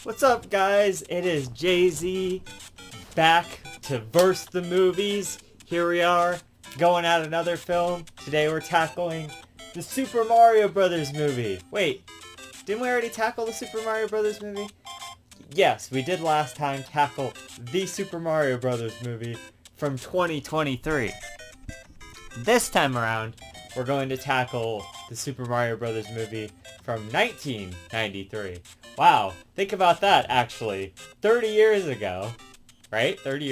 What's up, guys? It is Jay-Z back to Verse the Movies. Here we are, going at another film. Today we're tackling the Super Mario Brothers movie. Wait, didn't we already tackle the Super Mario Brothers movie? Yes, we did last time tackle the Super Mario Brothers movie from 2023. This time around, we're going to tackle the Super Mario Brothers movie from 1993. Wow, think about that, actually. 30 years ago, right? 30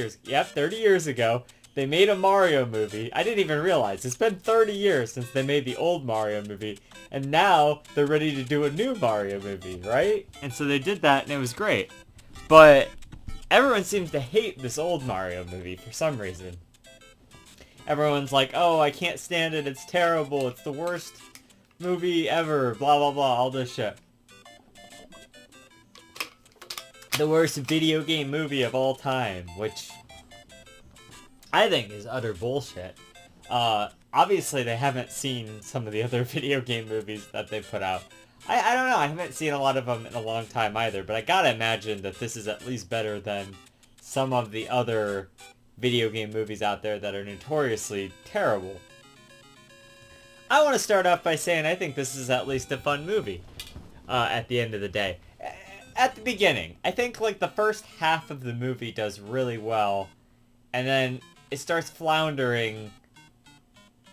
years ago, they made a Mario movie. I didn't even realize. It's been 30 years since they made the old Mario movie, and now they're ready to do a new Mario movie, right? And so they did that, and it was great. But everyone seems to hate this old Mario movie for some reason. Everyone's like, oh, I can't stand it, it's terrible, it's the worst movie ever, blah blah blah, all this shit. The worst video game movie of all time, which I think is utter bullshit. Obviously they haven't seen some of the other video game movies that they put out. I don't know, I haven't seen a lot of them in a long time either, but I gotta imagine that this is at least better than some of the other video game movies out there that are notoriously terrible. I want to start off by saying I think this is at least a fun movie at the end of the day. At the beginning, I think like the first half of the movie does really well, and then it starts floundering,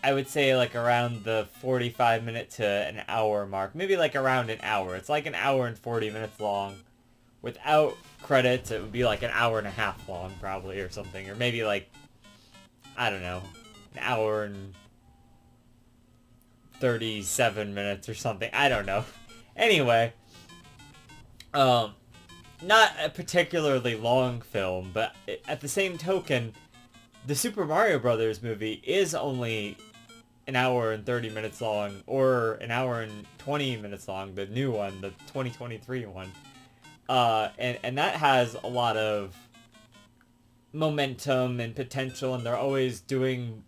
I would say like around the 45 minute to an hour mark. Maybe like around an hour. It's like an hour and 40 minutes long. Without credits, it would be like an hour and a half long, probably, or something. Or maybe like, I don't know, an hour and 37 minutes or something. I don't know. Anyway, not a particularly long film, but at the same token, the Super Mario Brothers movie is only an hour and 30 minutes long, or an hour and 20 minutes long, the new one, the 2023 one. And that has a lot of momentum and potential, and they're always doing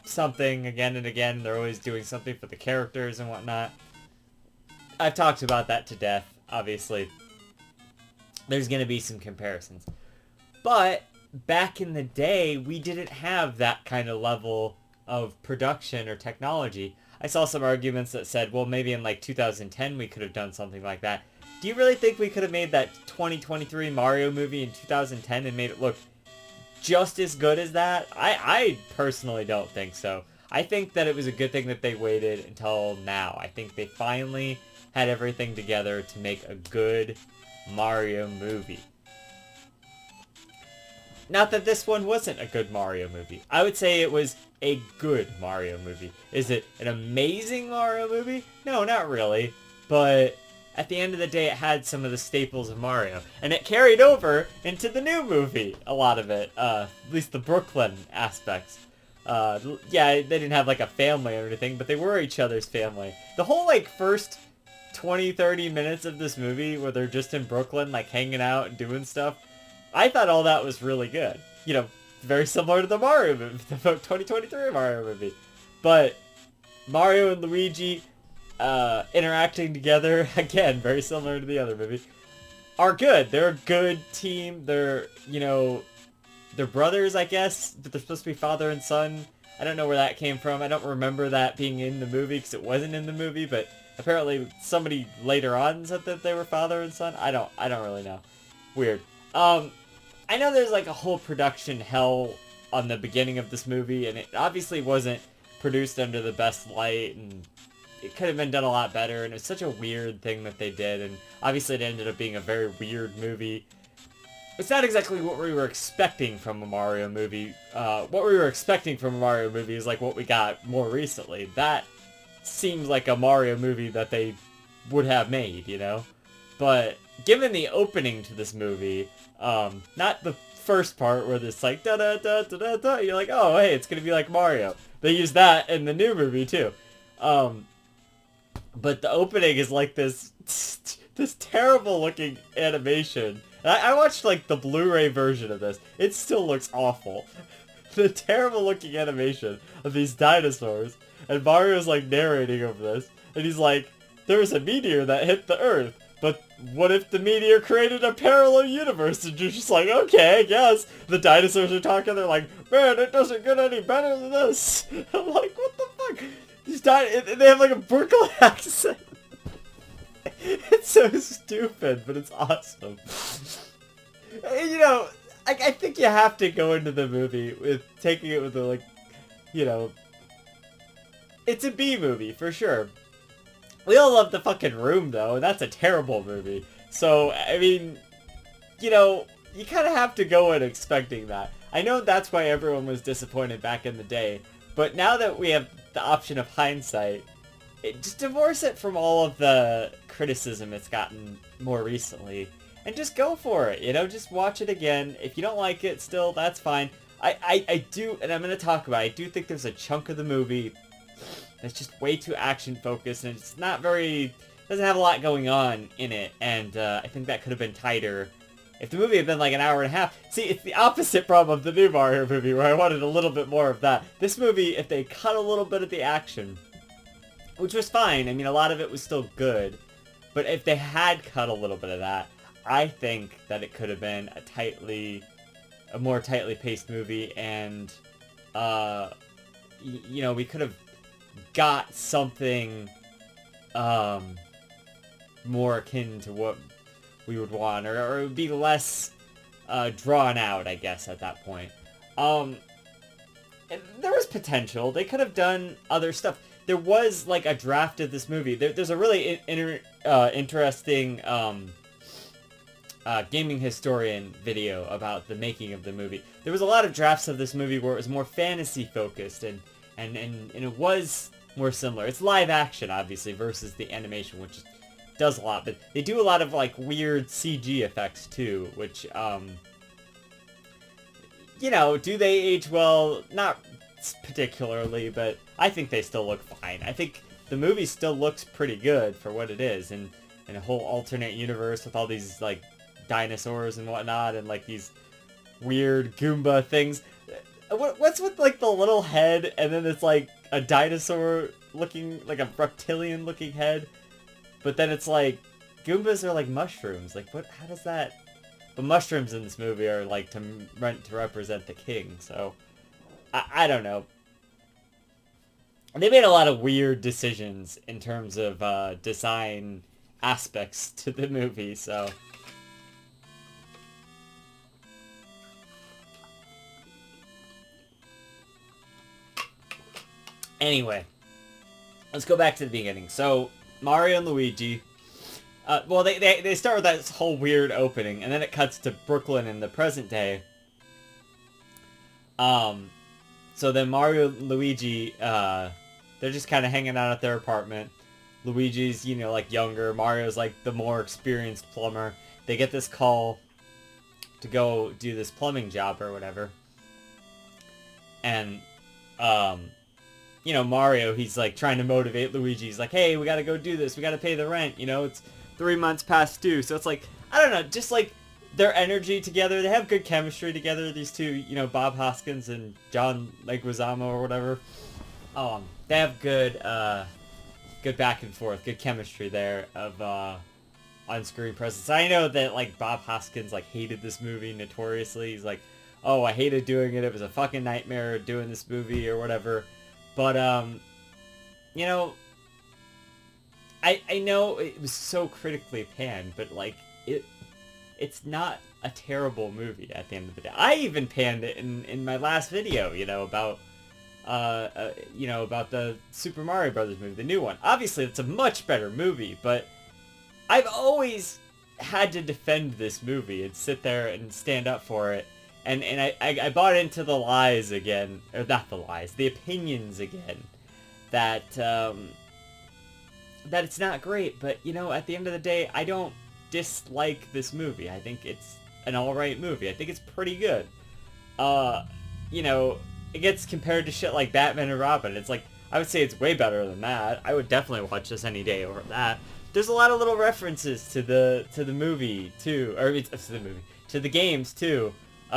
something again and again. They're always doing something for the characters and whatnot. I've talked about that to death, obviously. There's going to be some comparisons. But back in the day, we didn't have that kind of level of production or technology. I saw some arguments that said, well, maybe in like 2010 we could have done something like that. Do you really think we could have made that 2023 Mario movie in 2010 and made it look just as good as that? I personally don't think so. I think that it was a good thing that they waited until now. I think they finally had everything together to make a good Mario movie. Not that this one wasn't a good Mario movie. I would say it was a good Mario movie. Is it an amazing Mario movie? No, not really. But at the end of the day, it had some of the staples of Mario. And it carried over into the new movie, a lot of it. At least the Brooklyn aspects. Yeah, they didn't have like a family or anything, but they were each other's family. The whole like first 20-30 minutes of this movie where they're just in Brooklyn, like hanging out and doing stuff, I thought all that was really good. You know, very similar to the Mario movie, the 2023 Mario movie. But Mario and Luigi interacting together, again, very similar to the other movie, are good. They're a good team. They're, you know, they're brothers, I guess, but they're supposed to be father and son. I don't know where that came from. I don't remember that being in the movie because it wasn't in the movie, but apparently somebody later on said that they were father and son. I don't really know. Weird. I know there's like a whole production hell on the beginning of this movie, and it obviously wasn't produced under the best light, and it could have been done a lot better, and it's such a weird thing that they did, and obviously it ended up being a very weird movie. It's not exactly what we were expecting from a Mario movie. What we were expecting from a Mario movie is like what we got more recently. That seems like a Mario movie that they would have made, you know? But given the opening to this movie, not the first part where it's like da-da-da-da-da-da, you're like, oh, hey, it's gonna be like Mario. They use that in the new movie, too. But the opening is like this terrible looking animation. And I watched like the Blu-ray version of this. It still looks awful. The terrible looking animation of these dinosaurs. And Mario's like narrating over this. And he's like, there was a meteor that hit the Earth. but what if the meteor created a parallel universe? And you're just like, okay, I guess. The dinosaurs are talking, they're like, man, it doesn't get any better than this. I'm like, what the fuck? These they have like a Brooklyn accent. It's so stupid, but it's awesome. You know, I think you have to go into the movie with taking it with a, like, you know, it's a B movie for sure. We all love The fucking Room though, and that's a terrible movie. So, I mean, you know, you kind of have to go in expecting that. I know that's why everyone was disappointed back in the day, but now that we have the option of hindsight, just divorce it from all of the criticism it's gotten more recently, and just go for it, you know, just watch it again. If you don't like it still, that's fine. I do, and I'm going to talk about it, I do think there's a chunk of the movie that's just way too action focused, and it's not very, doesn't have a lot going on in it, and I think that could have been tighter if the movie had been like an hour and a half. See, it's the opposite problem of the new Mario movie, where I wanted a little bit more of that. This movie, if they cut a little bit of the action, which was fine, I mean, a lot of it was still good, but if they had cut a little bit of that, I think that it could have been a more tightly paced movie, and, you know, we could have got something more akin to what we would want, or it would be less drawn out, I guess, at that point. There was potential. They could have done other stuff. There was, like, a draft of this movie. There's a really interesting gaming historian video about the making of the movie. There was a lot of drafts of this movie where it was more fantasy focused, and it was more similar. It's live action, obviously, versus the animation, which does a lot, but they do a lot of, like, weird CG effects, too, which, you know, do they age well? Not particularly, but I think they still look fine. I think the movie still looks pretty good for what it is, and in a whole alternate universe with all these, like, dinosaurs and whatnot, and, like, these weird Goomba things. What's with, like, the little head, and then it's, like, a dinosaur looking, like a reptilian looking head, but then it's, like, Goombas are, like, mushrooms. Like, what, how does that... But mushrooms in this movie are, like, meant to represent the king, so... I don't know. They made a lot of weird decisions in terms of design aspects to the movie, so... Anyway, let's go back to the beginning. So, Mario and Luigi... well, they start with that whole weird opening, and then it cuts to Brooklyn in the present day. So then Mario and Luigi, they're just kind of hanging out at their apartment. Luigi's, you know, like, younger. Mario's, like, the more experienced plumber. They get this call to go do this plumbing job or whatever. And, you know, Mario, he's, like, trying to motivate Luigi. He's like, hey, we gotta go do this. We gotta pay the rent. You know, it's 3 months past due. So it's like, I don't know, just, like, their energy together. They have good chemistry together, these two, you know, Bob Hoskins and John Leguizamo or whatever. They have good back and forth, good chemistry there of on-screen presence. I know that, like, Bob Hoskins, like, hated this movie notoriously. He's like, oh, I hated doing it. It was a fucking nightmare doing this movie or whatever. But, you know, I know it was so critically panned, but, like, it's not a terrible movie at the end of the day. I even panned it in my last video, you know, about about the Super Mario Brothers movie, the new one. Obviously, it's a much better movie, but I've always had to defend this movie and sit there and stand up for it. And I bought into the lies again, or not the lies, the opinions again, that it's not great. But, you know, at the end of the day, I don't dislike this movie. I think it's an alright movie. I think it's pretty good. You know, it gets compared to shit like Batman and Robin. It's like, I would say it's way better than that. I would definitely watch this any day over that. There's a lot of little references to the movie too, or to the games too. They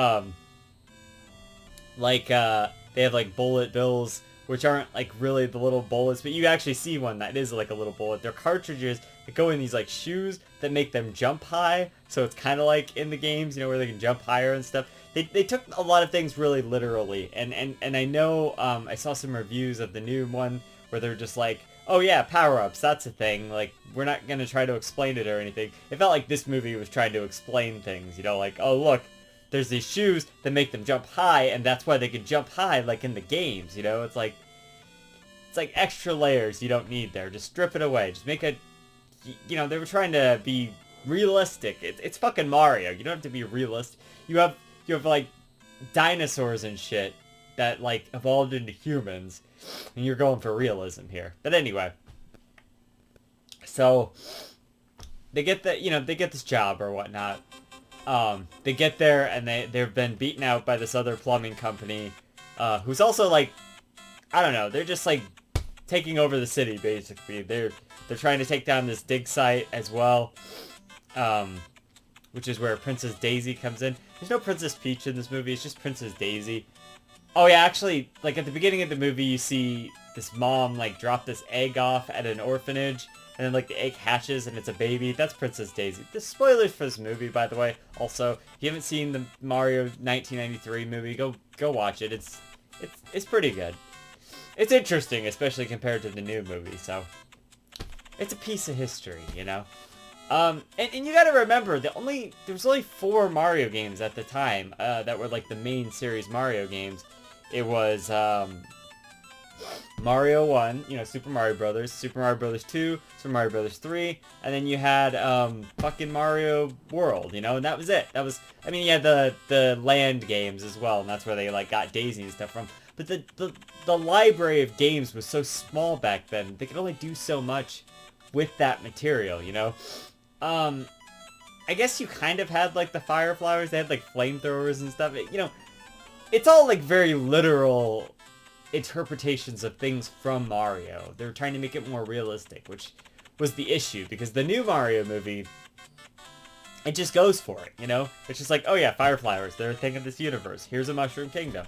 have, like, bullet bills which aren't like really the little bullets, but you actually see one that is like a little bullet. They're cartridges that go in these like shoes that make them jump high, so it's kind of like in the games, you know, where they can jump higher and stuff. They took a lot of things really literally, and I know I saw some reviews of the new one where they're just like, oh yeah, power-ups, that's a thing, like, we're not gonna try to explain it or anything. It felt like this movie was trying to explain things, you know, like, oh look, there's these shoes that make them jump high, and that's why they can jump high, like in the games, you know, it's like extra layers you don't need there. Just strip it away, just make it, you know, they were trying to be realistic. It's fucking Mario, you don't have to be realistic. You have like dinosaurs and shit that like evolved into humans, and you're going for realism here. But anyway, so they get they get this job or whatnot. They get there and they've been beaten out by this other plumbing company, who's also like, I don't know, they're just like taking over the city basically. They're trying to take down this dig site as well, which is where Princess Daisy comes in. There's no Princess Peach in this movie, it's just Princess Daisy. Oh yeah, actually, like at the beginning of the movie, you see this mom like drop this egg off at an orphanage, and then like the egg hatches and it's a baby. That's Princess Daisy. The spoilers for this movie, by the way. Also, if you haven't seen the Mario 1993 movie, go watch it. It's pretty good. It's interesting, especially compared to the new movie. So it's a piece of history, you know. And you gotta remember, there was only 4 Mario games at the time that were like the main series Mario games. It was Mario 1, you know, Super Mario Brothers, Super Mario Brothers 2, Super Mario Brothers 3, and then you had fucking Mario World, you know, and that was it. That was, I mean, yeah, the land games as well, and that's where they like got Daisy and stuff from. But the library of games was so small back then; they could only do so much with that material, you know. I guess you kind of had like the fire flowers. They had like flamethrowers and stuff. You know, it's all like very literal interpretations of things from Mario. They were trying to make it more realistic, which was the issue, because the new Mario movie, it just goes for it, you know? It's just like, oh yeah, fire flowers, they're a thing of this universe. Here's a Mushroom Kingdom.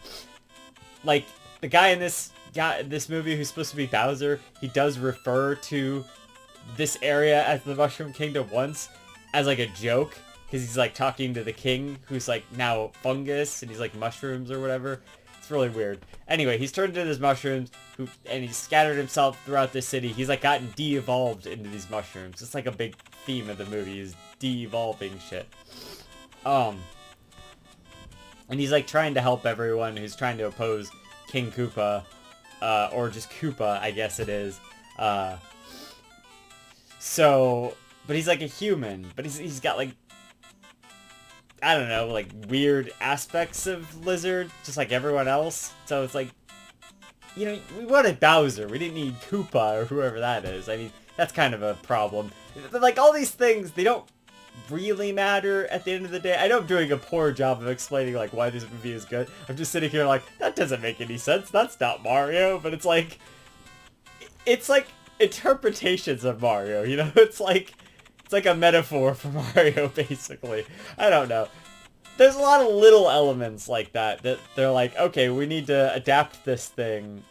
Like, the guy in this movie who's supposed to be Bowser, he does refer to this area as the Mushroom Kingdom once as like a joke, because he's like talking to the king who's like now fungus and he's like mushrooms or whatever. It's really weird. Anyway, he's turned into these mushrooms and he's scattered himself throughout this city. He's like gotten de-evolved into these mushrooms. It's like a big theme of the movie is de-evolving shit. And he's like trying to help everyone who's trying to oppose King Koopa, or just Koopa, I guess it is. So, but he's like a human, but he's got like, I don't know, like weird aspects of Lizard, just like everyone else. So it's like, you know, we wanted Bowser. We didn't need Koopa or whoever that is. I mean, that's kind of a problem. But like all these things, they don't really matter at the end of the day. I know I'm doing a poor job of explaining like why this movie is good. I'm just sitting here like, that doesn't make any sense. That's not Mario. But it's like interpretations of Mario, you know? It's like a metaphor for Mario, basically. I don't know. There's a lot of little elements like that they're like, okay, we need to adapt this thing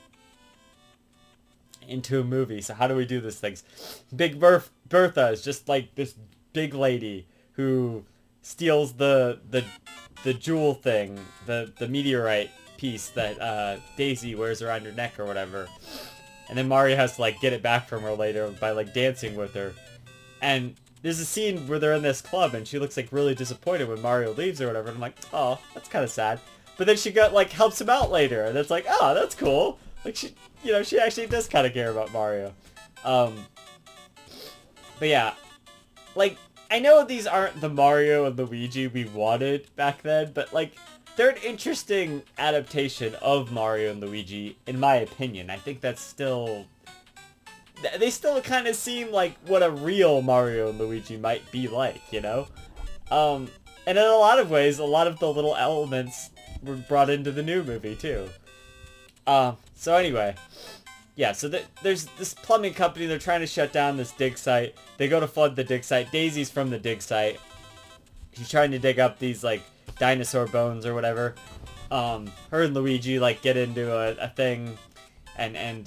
into a movie, so how do we do this thing? Big Bertha is just like this big lady who steals the jewel thing, the meteorite piece that Daisy wears around her neck or whatever. And then Mario has to like get it back from her later by like dancing with her. And there's a scene where they're in this club and she looks like really disappointed when Mario leaves or whatever. And I'm like, oh, that's kind of sad. But then she helps him out later, and it's like, oh, that's cool. Like she actually does kind of care about Mario. But yeah, like I know these aren't the Mario and Luigi we wanted back then, but like they're an interesting adaptation of Mario and Luigi, in my opinion. I think that's still... They still kind of seem like what a real Mario and Luigi might be like, you know? And in a lot of ways, a lot of the little elements were brought into the new movie, too. So anyway, yeah, so there's this plumbing company, they're trying to shut down this dig site. They go to flood the dig site. Daisy's from the dig site. She's trying to dig up these, like, dinosaur bones or whatever. Her and Luigi, like, get into a thing. and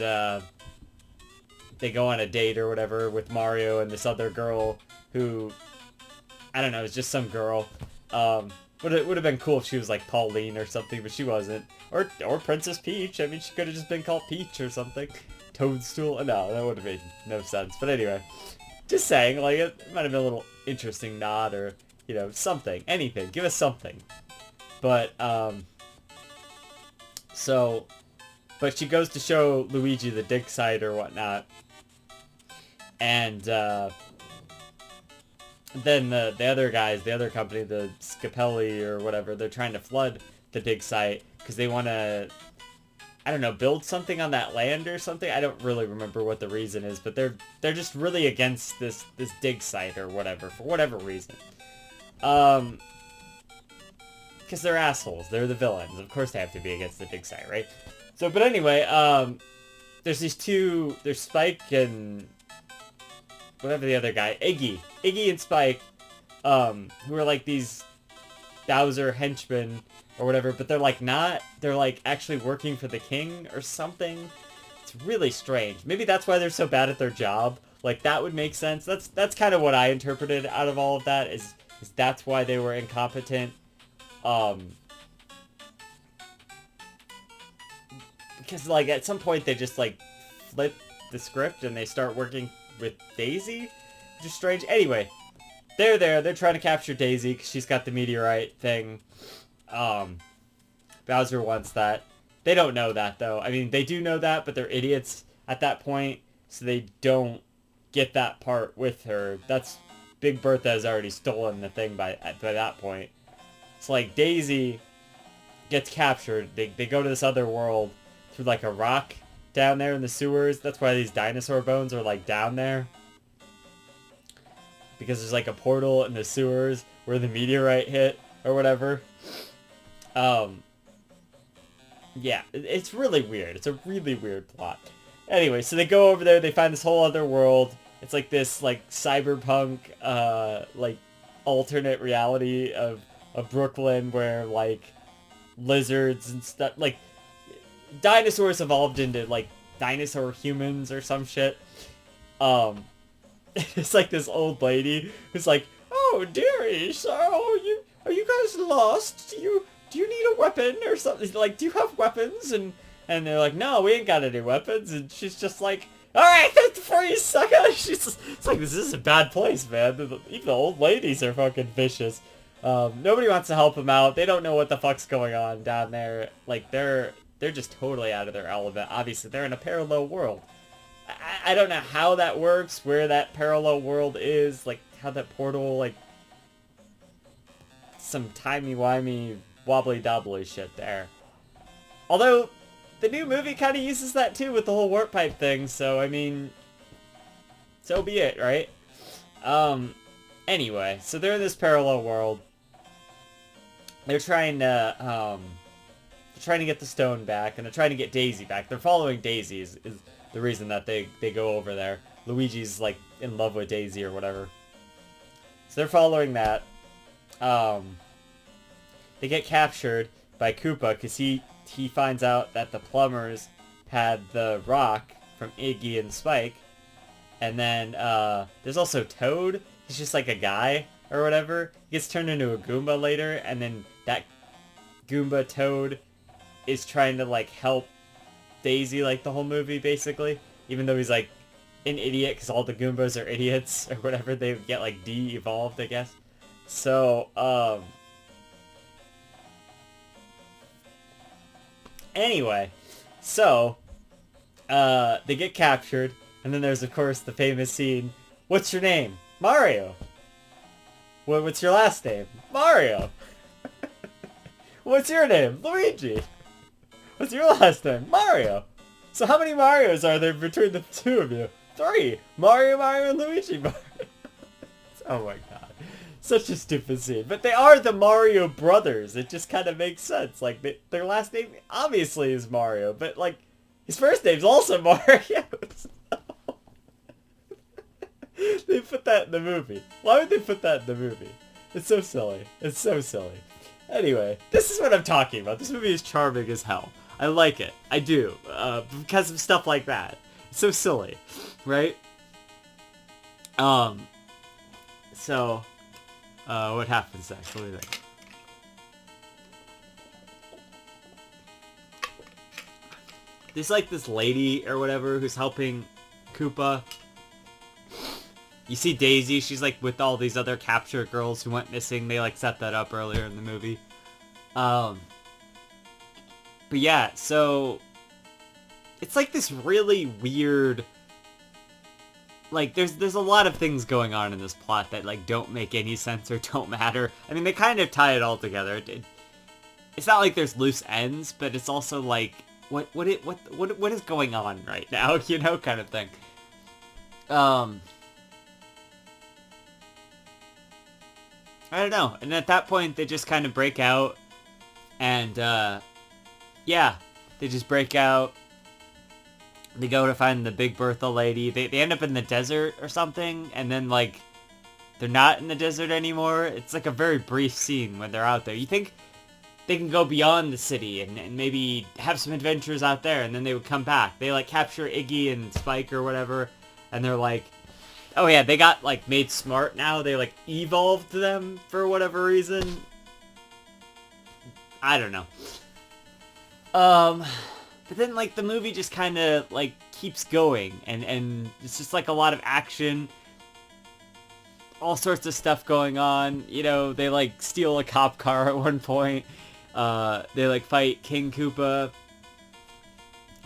they go on a date or whatever with Mario and this other girl who, I don't know, is just some girl. But it would have been cool if she was like Pauline or something, but she wasn't. Or Princess Peach. I mean, she could have just been called Peach or something. Toadstool. No, that would have made no sense. But anyway, just saying, like, it might have been a little interesting nod or, you know, something. Anything. Give us something. But, but she goes to show Luigi the dig site or whatnot. And, then the other guys, the other company, the Scapelli or whatever, they're trying to flood the dig site because they want to, I don't know, build something on that land or something. I don't really remember what the reason is, but they're just really against this dig site or whatever for whatever reason. Because they're assholes. They're the villains. Of course they have to be against the dig site, right? So, but anyway, there's these two. There's Spike and whatever the other guy, Iggy and Spike, who are like these Bowser henchmen or whatever, but they're like not, they're like actually working for the king or something. It's really strange. Maybe that's why they're so bad at their job. Like, that would make sense. That's kind of what I interpreted out of all of that, is that's why they were incompetent. Because like at some point they just like flip the script and they start working with Daisy, which is strange. Anyway, they're there. They're trying to capture Daisy because she's got the meteorite thing. Bowser wants that. They don't know that, though. I mean, they do know that, but they're idiots at that point, so they don't get that part with her. That's Big Bertha has already stolen the thing by that point. It's like Daisy gets captured. They go to this other world through like a rock down there in the sewers. That's why these dinosaur bones are like down there. Because there's like a portal in the sewers where the meteorite hit or whatever. Yeah, it's really weird. It's a really weird plot. Anyway, so they go over there, they find this whole other world. It's like this like cyberpunk like alternate reality of Brooklyn where like lizards and stuff, like dinosaurs evolved into like dinosaur humans or some shit. It's like this old lady who's like, "Oh dearie, so are you guys lost? Do you need a weapon or something? Like, do you have weapons?" And they're like, "No, we ain't got any weapons." And she's just like, "All right, that's for you, sucker." It's like, this is a bad place, man. Even the old ladies are fucking vicious. Nobody wants to help them out. They don't know what the fuck's going on down there. Like, they're just totally out of their element. Obviously, they're in a parallel world. I don't know how that works, where that parallel world is, like, how that portal, like, some timey-wimey, wobbly-dobbly shit there. Although, the new movie kind of uses that, too, with the whole warp pipe thing, so, I mean, so be it, right? Anyway, so they're in this parallel world. They're trying to get the stone back, and they're trying to get Daisy back. They're following Daisy is the reason that they go over there. Luigi's, like, in love with Daisy or whatever. So they're following that. They get captured by Koopa because he finds out that the plumbers had the rock from Iggy and Spike. And then there's also Toad. He's just like a guy or whatever. He gets turned into a Goomba later, and then that Goomba Toad is trying to like help Daisy like the whole movie basically, even though he's like an idiot because all the Goombas are idiots or whatever. They get like de-evolved, I guess. So anyway, so they get captured, and then there's of course the famous scene. What's your name? Mario. What's your last name? Mario. What's your name? Luigi. What's your last name? Mario. So how many Marios are there between the two of you? 3. Mario, and Luigi, Mario. Oh my god. Such a stupid scene. But they are the Mario brothers. It just kind of makes sense. Like, their last name obviously is Mario, but like, his first name's also Mario. They put that in the movie. Why would they put that in the movie? It's so silly. It's so silly. Anyway, this is what I'm talking about. This movie is charming as hell. I like it. I do. Because of stuff like that. It's so silly. Right? So, what happens next? What do you think? There's like this lady or whatever who's helping Koopa. You see Daisy, she's like with all these other captured girls who went missing. They like set that up earlier in the movie. But yeah, so it's like this really weird, like there's a lot of things going on in this plot that like don't make any sense or don't matter. I mean, they kind of tie it all together. It's not like there's loose ends, but it's also like what is going on right now, you know, kind of thing. I don't know. And at that point, they just kind of break out. And, yeah. They just break out. They go to find the Big Bertha lady. They end up in the desert or something. And then, like, they're not in the desert anymore. It's like a very brief scene when they're out there. You think they can go beyond the city and maybe have some adventures out there. And then they would come back. They, like, capture Iggy and Spike or whatever. And they're like, oh yeah, they got, like, made smart now. They, like, evolved them for whatever reason. I don't know. But then, like, the movie just kind of, like, keeps going. And it's just, like, a lot of action. All sorts of stuff going on. You know, they, like, steal a cop car at one point. They, like, fight King Koopa.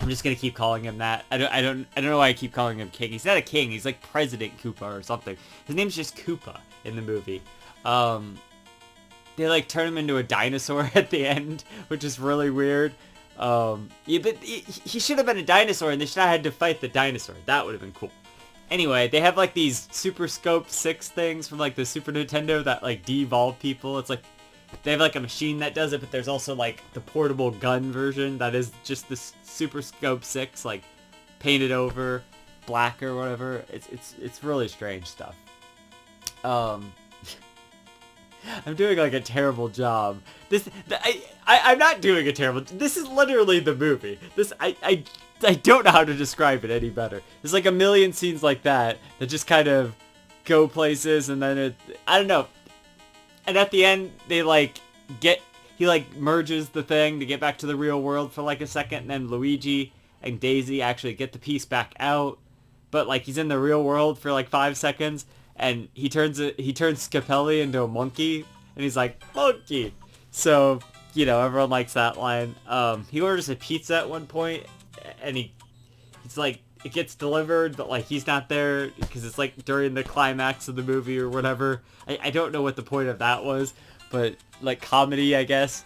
I'm just gonna keep calling him that. I don't know why I keep calling him King. He's not a king. He's like President Koopa or something. His name's just Koopa in the movie. They like turn him into a dinosaur at the end, which is really weird. Yeah, but he should have been a dinosaur, and they should have had to fight the dinosaur. That would have been cool. Anyway, they have like these Super Scope 6 things from like the Super Nintendo that like de-evolve people. It's like they have like a machine that does it, but there's also like the portable gun version that is just this Super Scope 6, like painted over black or whatever. It's really strange stuff. I'm doing like a terrible job. I'm not doing a terrible. This is literally the movie. I don't know how to describe it any better. There's like a million scenes like that just kind of go places, and then I don't know. And at the end, they he like merges the thing to get back to the real world for like a second, and then Luigi and Daisy actually get the piece back out. But like he's in the real world for like 5 seconds, and he turns Scapelli into a monkey, and he's like, monkey. So, you know, everyone likes that line. He orders a pizza at one point, and he's like, it gets delivered, but like he's not there because it's like during the climax of the movie or whatever. I don't know what the point of that was, but like comedy, I guess.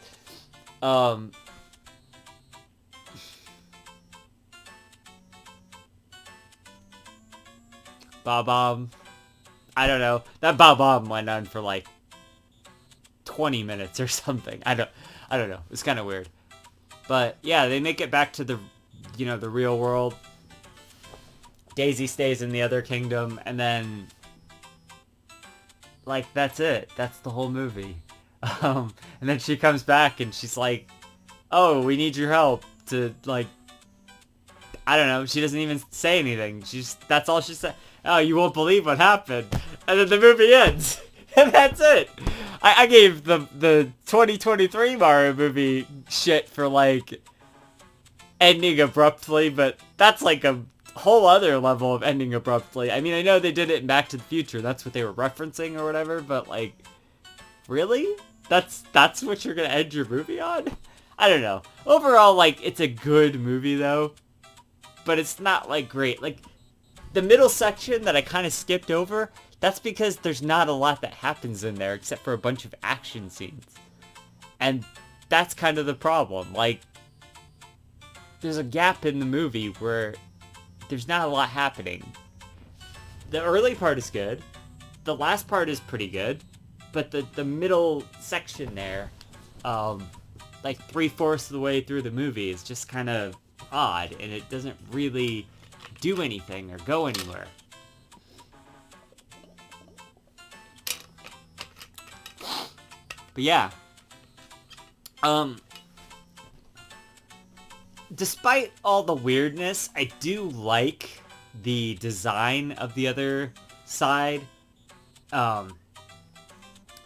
Bob-omb. I don't know. That Bob-omb went on for like 20 minutes or something. I don't know. It's kind of weird. But yeah, they make it back to the real world. Daisy stays in the other kingdom, and then like that's it. That's the whole movie. And then she comes back and she's like, "Oh, we need your help to like." I don't know. She doesn't even say anything. That's all she said. Oh, you won't believe what happened, and then the movie ends, and that's it. I gave the 2023 Mario movie shit for like ending abruptly, but that's like a whole other level of ending abruptly. I mean, I know they did it in Back to the Future. That's what they were referencing or whatever, but like, really? That's what you're gonna end your movie on? I don't know. Overall, like, it's a good movie though, but it's not like great. Like, the middle section that I kind of skipped over, that's because there's not a lot that happens in there except for a bunch of action scenes. And that's kind of the problem. Like, there's a gap in the movie where there's not a lot happening. The early part is good. The last part is pretty good. But the middle section there, like 3/4 of the way through the movie is just kind of odd. And it doesn't really do anything or go anywhere. But yeah. despite all the weirdness, I do like the design of the other side. Um,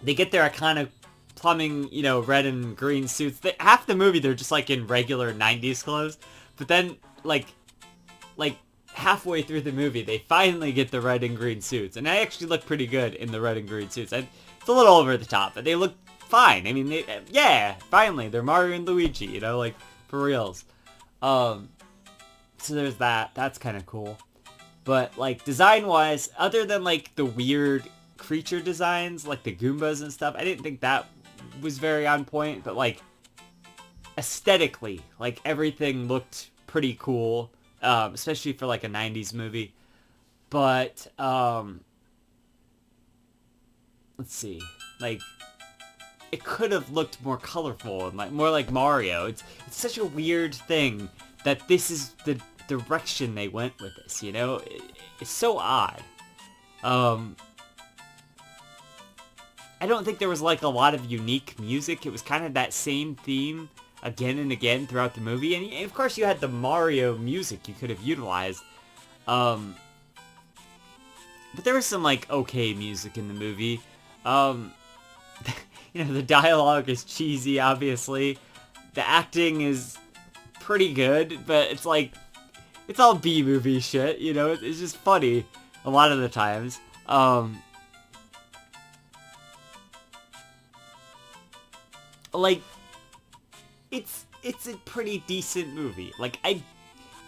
they get their iconic plumbing, red and green suits. Half the movie they're just like in regular 90s clothes, but then like halfway through the movie they finally get the red and green suits, and they actually look pretty good in the red and green suits. It's a little over the top, but they look fine. I mean, finally they're Mario and Luigi, like for reals. So there's that. That's kind of cool. But like design-wise, other than like the weird creature designs, like the Goombas and stuff, I didn't think that was very on point. But like aesthetically, like everything looked pretty cool, especially for like a 90s movie. But let's see, like it could have looked more colorful and like more like Mario. It's such a weird thing that this is the direction they went with this, it's so odd. I don't think there was like a lot of unique music. It was kind of that same theme again and again throughout the movie, and of course you had the Mario music you could have utilized, but there was some like okay music in the movie. The dialogue is cheesy, obviously. The acting is pretty good, but it's like it's all B-movie shit, It's just funny a lot of the times. Like, it's a pretty decent movie. Like, I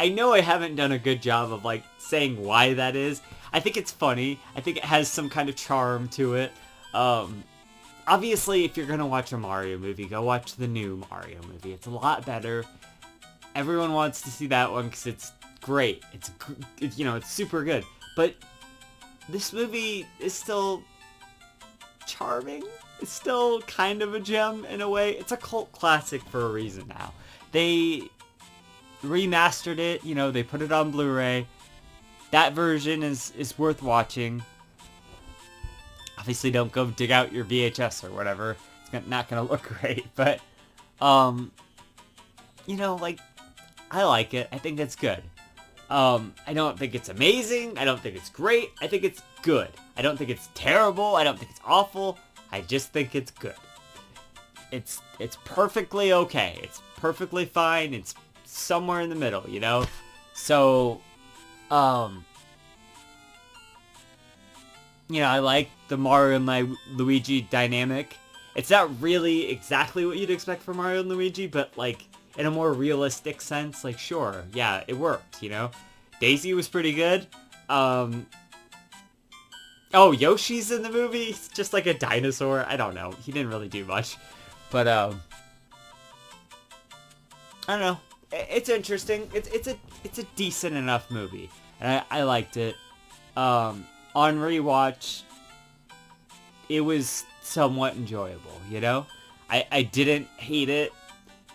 know I haven't done a good job of, like, saying why that is. I think it's funny. I think it has some kind of charm to it. Obviously, if you're gonna watch a Mario movie, go watch the new Mario movie. It's a lot better. Everyone wants to see that one because it's great. It's super good. But this movie is still charming. It's still kind of a gem in a way. It's a cult classic for a reason now. They remastered it. They put it on Blu-ray. That version is worth watching. Obviously, don't go dig out your VHS or whatever. It's not gonna look great, but like, I like it. I think it's good. I don't think it's amazing. I don't think it's great. I think it's good. I don't think it's terrible. I don't think it's awful. I just think it's good. It's perfectly okay. It's perfectly fine. It's somewhere in the middle, So, I like the Mario and Luigi dynamic. It's not really exactly what you'd expect from Mario and Luigi, but like in a more realistic sense, like sure, yeah, it worked, Daisy was pretty good. Oh, Yoshi's in the movie. He's just like a dinosaur. I don't know. He didn't really do much, but I don't know. It's interesting. It's a decent enough movie, and I liked it. On rewatch, it was somewhat enjoyable, I didn't hate it.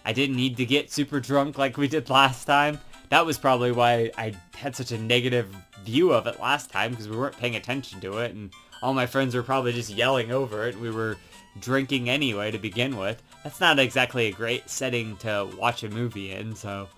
I didn't need to get super drunk like we did last time. That was probably why I had such a negative view of it last time, because we weren't paying attention to it, and all my friends were probably just yelling over it. We were drinking anyway to begin with. That's not exactly a great setting to watch a movie in, so,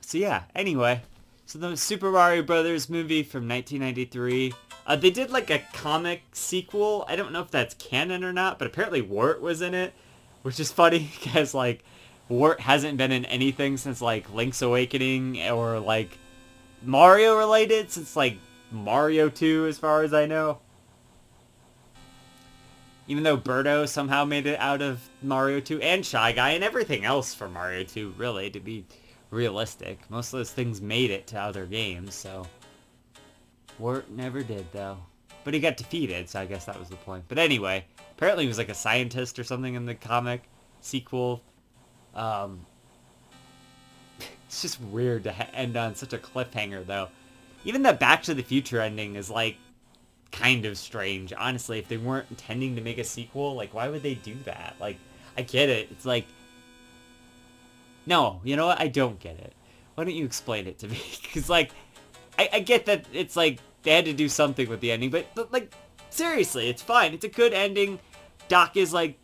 So yeah, anyway. So the Super Mario Brothers movie from 1993. They did like a comic sequel. I don't know if that's canon or not, but apparently Wart was in it, which is funny because like Wart hasn't been in anything since like Link's Awakening or like Mario related since like Mario 2 as far as I know. Even though Birdo somehow made it out of Mario 2 and Shy Guy and everything else for Mario 2, really, to be realistic. Most of those things made it to other games, so Wart never did, though. But he got defeated, so I guess that was the point. But anyway, apparently he was like a scientist or something in the comic sequel. It's just weird to end on such a cliffhanger, though. Even the Back to the Future ending is, like, kind of strange. Honestly, if they weren't intending to make a sequel, like, why would they do that? Like, I get it. It's like, no, you know what? I don't get it. Why don't you explain it to me? Because, like, I get that it's, like, they had to do something with the ending, but, like, seriously, it's fine. It's a good ending. Doc is, like,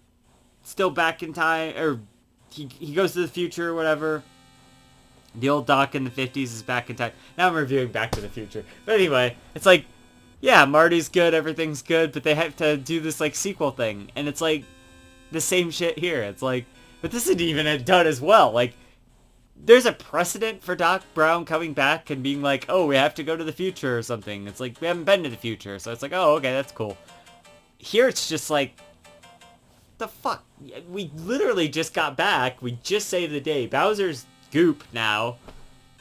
still back in time, or he goes to the future or whatever. The old Doc in the 50s is back in time. Now I'm reviewing Back to the Future. But anyway, it's like, yeah, Marty's good, everything's good, but they have to do this, like, sequel thing. And it's like, the same shit here. It's like, but this isn't even done as well. Like, there's a precedent for Doc Brown coming back and being like, oh, we have to go to the future or something. It's like, we haven't been to the future. So it's like, oh, okay, that's cool. Here it's just like, the fuck? We literally just got back. We just saved the day. Bowser's Goop now.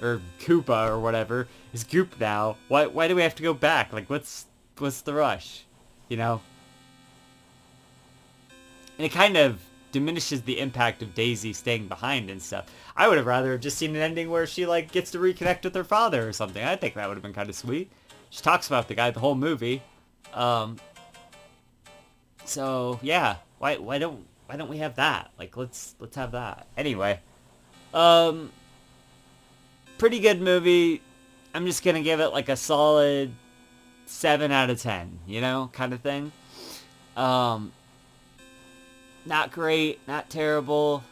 Or Koopa or whatever. Is Goop now. Why do we have to go back? Like, what's the rush? You know? And it kind of diminishes the impact of Daisy staying behind and stuff. I would have rather just seen an ending where she, like, gets to reconnect with her father or something. I think that would have been kind of sweet. She talks about the guy the whole movie. So, yeah. Why don't we have that? Like, let's have that. Anyway. Pretty good movie. I'm just gonna give it, like, a solid 7 out of 10. You know? Kind of thing. Not great, not terrible.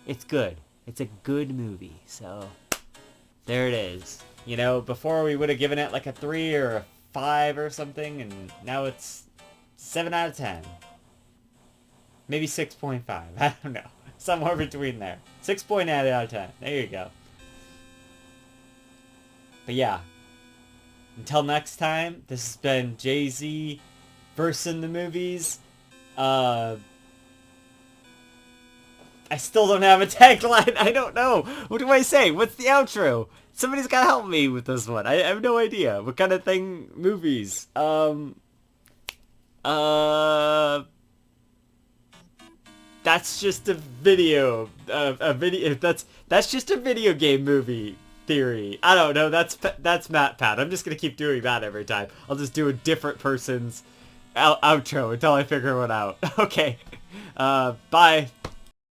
It's good. It's a good movie. So, there it is. You know, before we would have given it like a 3 or a 5 or something, and now it's 7 out of 10. Maybe 6.5. I don't know. Somewhere between there. 6.8 out of 10. There you go. But yeah. Until next time, this has been Jay-Z versus the movies. I still don't have a tagline. I don't know. What do I say? What's the outro? Somebody's got to help me with this one. I have no idea. What kind of thing? Movies. That's just a video. That's just a video game movie theory. I don't know. That's MatPat. I'm just gonna keep doing that every time. I'll just do a different person's outro until I figure one out. Okay. Bye.